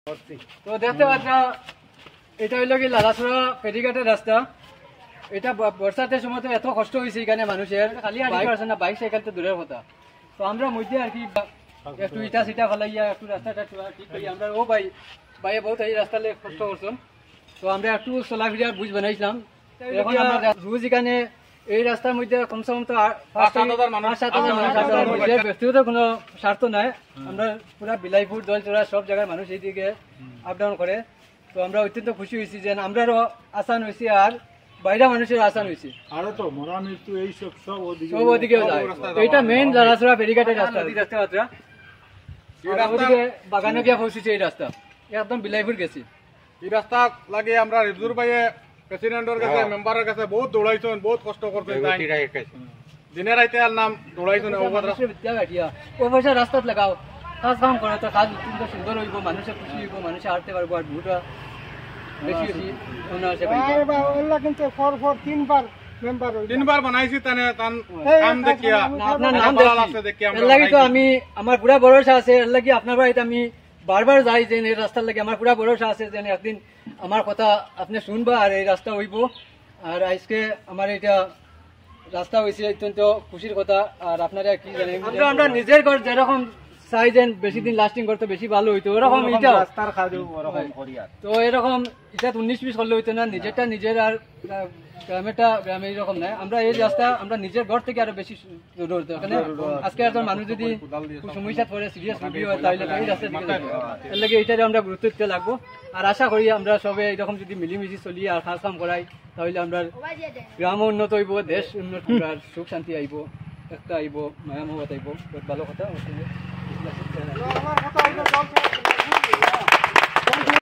তো দেখতে পাচ্ছ এটা হইল কি লালাছড়া ফেরিঘাটের রাস্তা। এটা বর্ষাতের সময় তো এত কষ্ট হয়েছে এখানে মানুষের, খালি পারছে না, বাইক সাইকেল তো দূরের কথা। তো আমরা মধ্যে আর কি একটু ইটা সিটা ফেলাইয়া একটু রাস্তাটা ঠিক করি আমরা। ও ভাই বহুত এই রাস্তা কষ্ট করছেন, তো আমরা একটু চলাফেরার বুঝ বানাইছিলাম। এখন আমরা রোজ এখানে এই রাস্তার মধ্যে কমসে কম তো 5,000 মানুষ ব্যক্তিগত কোনো স্বার্থ নাই। আমরা পুরা বিলাইপুর দলচড়া সব জায়গার মানুষ এইদিকে আপ ডাউন করে। তো আমরা অত্যন্ত খুশি হয়েছি যে আমরারও আসান হয়েছি আর বাইরে মানুষের আসান হয়েছে। সব ওদিকেও যায়। এইটা মেইন লালাছড়া ফেরিঘাটের রাস্তা, বাগানে গিয়ে পৌঁছেছে এই রাস্তা, একদম বিলাইপুর গেছি। এই রাস্তা লাগে আমরা রেজুর ভাইয়ে প্রেসিডেন্টের কাছে মেম্বারের কাছে বহুত দৌড়াইছেন, বহুত কষ্ট করছেন, দিনে রাইতে আর নাম দৌড়াইছেন। ও পয়সা রাস্তাত লাগাও, কাজ কাম করে তো কাজ অত্যন্ত সুন্দর হইব, মানুষের খুশি হইব, মানুষে হাঁটতে পারবো আর ভোটটা বেশি বেশি তিনবার বানাইছি তানে তান কাম দেখিয়া আপনার নাম দেখি এর লাগি তো আমি আমার পুরা ভরসা আছে। এর লাগি আপনার বাড়িতে আমি বারবার যাই যে এই রাস্তার লাগে আমার পুরা ভরসা আছে যে একদিন আমার কথা আপনি শুনবা আর এই রাস্তা হইব। আর আজকে আমার এটা রাস্তা হয়েছে অত্যন্ত খুশির কথা। আর আপনারা কি জানেন আমরা নিজের ঘর যেরকম চাই যে বেশি দিন লাস্টিং করতে বেশি ভালো হইতো, ওরকম এটা তো এরকম এটা 19-20 করলে হইতো না। নিজেরটা নিজের আর গ্রামেরটা গ্রামে এরকম নাই। আমরা এই রাস্তা আমরা নিজের ঘর থেকে আরো বেশি এখানে আজকে একজন মানুষ যদি সমস্যা পড়ে সিরিয়াস রোগী হয় তাহলে এই রাস্তা দিকে এর লাগে এইটারে আমরা গুরুত্ব দিতে লাগবো। আর আশা করি আমরা সবে এরকম যদি মিলিমিশি চলি আর কাজ কাম করাই তাহলে আমরা গ্রাম উন্নত হইব, দেশ উন্নত আর সুখ শান্তি আইব, একটা আইব, মায়া মহবত আইব। ভালো কথা।